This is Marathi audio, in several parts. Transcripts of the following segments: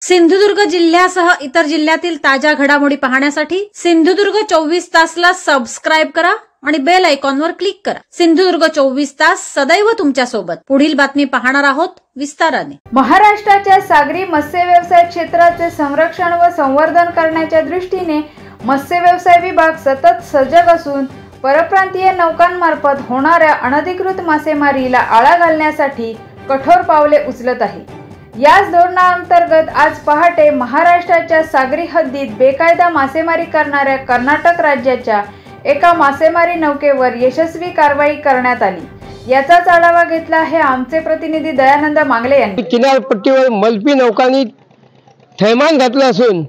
सिंधुदुर्ग जिल्ह्यासह इतर जिल्ह्यातील ताज्या घडामोडी पाहण्यासाठी सिंधुदुर्ग 24 तासला सबस्क्राइब करा आणि बेल आयकॉनवर क्लिक करा। सिंधुदुर्ग 24 तास सदैव तुमच्या सोबत। पुढील बातमी पाहणार आहोत विस्ताराने। महाराष्ट्राच्या सागरी मत्स्य व्यवसाय क्षेत्राचे संरक्षण व संवर्धन करण्याच्या दृष्टीने मत्स्य व्यवसाय विभाग सतत सजग असून परप्रांतीय नौकांमार्फत होणाऱ्या अनधिकृत मासेमारीला आळा घालण्यासाठी कठोर पावले उचलत आहे। याच धोरणाअंतर्गत आज पहाटे महाराष्ट्राच्या सागरी हद्दीत बेकायदा मासेमारी करणाऱ्या कर्नाटक राज्याच्या एका मासेमारी नौकेवर यशस्वी कारवाई करण्यात आली। याचाच आढावा घेतला आहे आमचे प्रतिनिधी दयानंद मांगले यांनी। किनारपट्टीवर मल्पी नौकांनी थैमान घातलं असून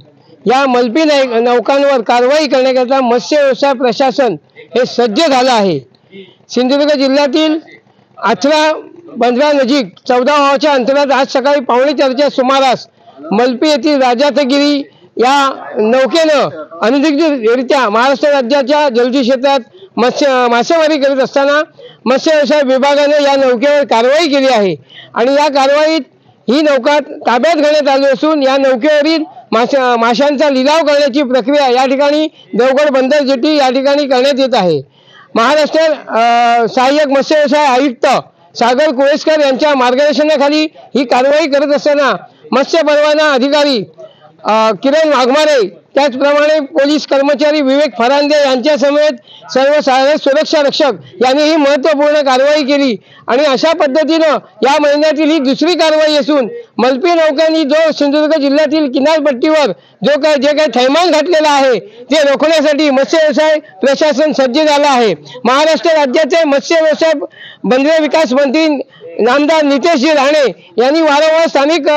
या मल्पी नौकांवर कारवाई करण्याकरता मत्स्य व्यवसाय प्रशासन हे सज्ज झालं आहे। सिंधुदुर्ग जिल्ह्यातील आचरा बंदरा नजीक 14 गावाच्या अंतरात आज सकाळी 3:45च्या सुमारास मल्पी येथील राजाथगिरी या नौकेनं अनधिकृतरित्या महाराष्ट्र राज्याच्या जलजी क्षेत्रात मासेमारी करत असताना मत्स्य व्यवसाय विभागाने या नौकेवर कारवाई केली आहे आणि या कारवाईत ही नौका ताब्यात घेण्यात आली असून या नौकेवरील माशांचा लिलाव करण्याची प्रक्रिया या ठिकाणी देवगड बंदर जेटी या ठिकाणी करण्यात येत आहे। महाराष्ट्र सहाय्यक मत्स्य व्यवसाय आयुक्त सागर कुळेस्कर यांच्या मार्गदर्शनाखाली ही कारवाई करत असताना मत्स्य परवाना अधिकारी किरण वाघमारे त्याचप्रमाणे पोलीस कर्मचारी विवेक फरांदे यांच्या समेत सर्व सहाय्यक सुरक्षा रक्षक यांनी ही महत्त्वपूर्ण कारवाई केली आणि अशा पद्धतीनं या महिन्यातील ही दुसरी कारवाई असून मल्पी नौकांनी जो सिंधुदुर्ग जिल्ह्यातील किनारपट्टीवर जे काही थैमान घातलेला आहे ते रोखण्यासाठी मत्स्य व्यवसाय प्रशासन सज्ज झालं आहे। महाराष्ट्र राज्याचे मत्स्य व्यवसाय बंदरे विकास मंत्री नामदार नितेशजी राणे यांनी वारंवार स्थानिक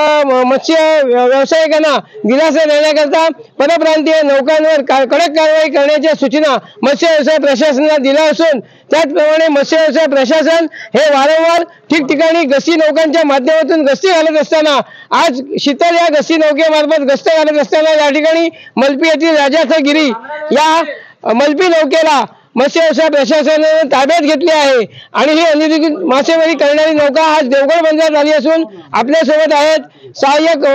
मत्स्य व्यावसायिकांना दिलासा देण्याकरता परप्रांतीय नौकांवर कडक कारवाई करण्याच्या सूचना मत्स्य व्यवसाय प्रशासनाला दिल्या असून त्याचप्रमाणे मत्स्य व्यवसाय प्रशासन हे वारंवार ठिकठिकाणी गस्ती नौकांच्या माध्यमातून गस्ती घालत असताना आज शीतल या गस्ती नौकेमार्फत गस्त घालत असताना या ठिकाणी मल्पी येथील राजाथगिरी या मल्पी नौकेला मत्स्य व्यवसाय प्रशासनाने ताब्यात घेतली आहे आणि ही अनधिकृत मासेमारी करणारी नौका आज देवगड बंदरात आली असून आपल्यासोबत आहेत सहाय्यक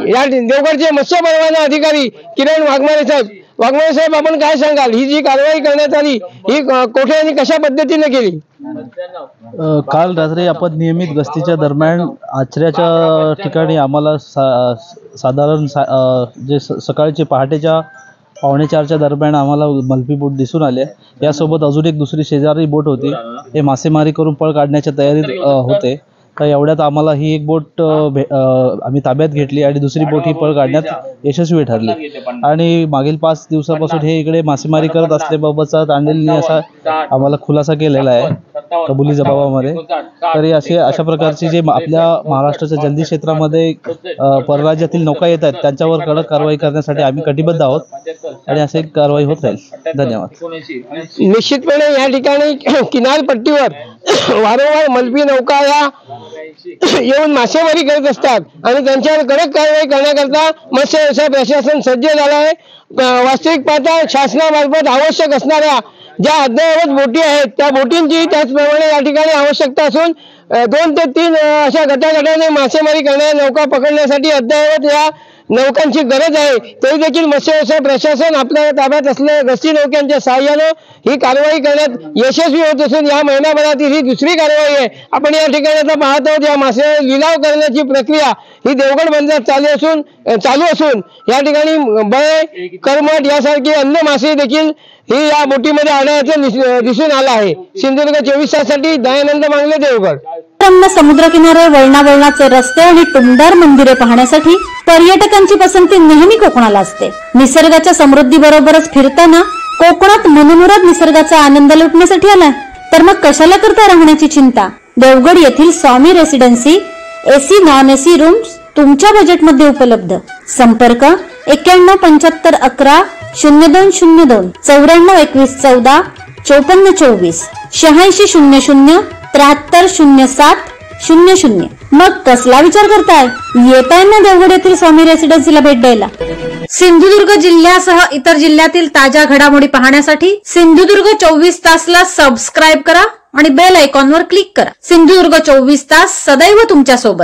या देवगडचे मत्स्य परवाना अधिकारी किरण वाघमारे साहेब। वाघमारे साहेब, आपण काय सांगाल, ही जी कारवाई करण्यात आली ही कोठे आणि कशा पद्धतीने केली? काल रात्री आपण नियमित गस्तीच्या दरम्यान आचऱ्याच्या ठिकाणी आम्हाला साधारण जे सकाळचे पहाटेच्या 3:45च्या दरम्यान आम्हाला मल्पी बोट दिसून आले। यासोबत अजून एक दुसरी शेजारी बोट होती, हे मासेमारी करून पळ काढण्याच्या तयारीत होते। तर एवढ्यात आम्हाला ही एक बोट आम्ही ताब्यात घेतली आणि दुसरी बोट ही पळ काढण्यात यशस्वी ठरली आणि मागील 5 दिवसापासून हे इकडे मासेमारी करत असल्याबाबतचा तांडेलने असा आम्हाला खुलासा केलेला आहे कबुली जबाबामध्ये। तरी अशा प्रकारची जे आपल्या महाराष्ट्राच्या जलदी क्षेत्रामध्ये परराज्यातील नौका येतात त्यांच्यावर कडक कारवाई करण्यासाठी आम्ही कटिबद्ध आहोत आणि असे कारवाई होत राहील। धन्यवाद। निश्चितपणे या ठिकाणी किनारपट्टीवर वारंवार मल्पी नौका या येऊन मासेमारी करत असतात आणि त्यांच्यावर कडक कारवाई करण्याकरता मत्स्य व्यवसाय प्रशासन सज्ज झालं आहे। वास्तविक पाहता शासनामार्फत आवश्यक असणाऱ्या ज्या अद्ययावत बोटी आहेत त्या बोटींची त्याचप्रमाणे या ठिकाणी आवश्यकता असून 2 ते 3 अशा गटागटाने मासेमारी करणाऱ्या नौका पकडण्यासाठी अद्ययावत या नौकांची गरज आहे। तरी देखील मत्स्य व्यवसाय प्रशासन आपल्या ताब्यात असलेल्या गस्ती नौकांच्या सहाय्यानं ही कारवाई करण्यात यशस्वी होत असून या महिन्याभरातील ही दुसरी कारवाई आहे। आपण या ठिकाणी आता पाहत आहोत या मासे लिलाव करण्याची प्रक्रिया ही देवगड बंदरात चालू असून या ठिकाणी बळे, करमट यासारखी अन्य मासे देखील ही या बोटीमध्ये आढळल्याचं दिसून आलं आहे। सिंधुदुर्ग 24 ताससाठी दयानंद मांगले, देवगड। समुद्रकिनारे, वळणावळणाचे रस्ते आणि टुमदार मंदिरे पाहण्यासाठी पर्यटकांची पसंती नेहमी कोकणाला असते। निसर्गाच्या समृद्धी बरोबरच फिरताना कोकणात मनमुराद निसर्गाचा आनंद लुटण्यासाठी आलाय तर मग कशाला करता राहण्याची चिंता। देवगड येथील Swami residency AC non AC rooms तुमच्या बजेटमध्ये उपलब्ध। संपर्क 91 75 11 0202 94 21 14 54 24 86 00 73 07 00। मग कसला विचार करताय, येताय ना देवगड येथील स्वामी रेसिडेन्सीला भेट द्यायला। सिंधुदुर्ग जिल्ह्यासह इतर जिल्ह्यातील ताज्या घडामोडी पाहण्यासाठी सिंधुदुर्ग 24 तासला सबस्क्राइब करा आणि बेल आयकॉनवर क्लिक करा। सिंधुदुर्ग 24 तास सदैव तुमच्या सोबत।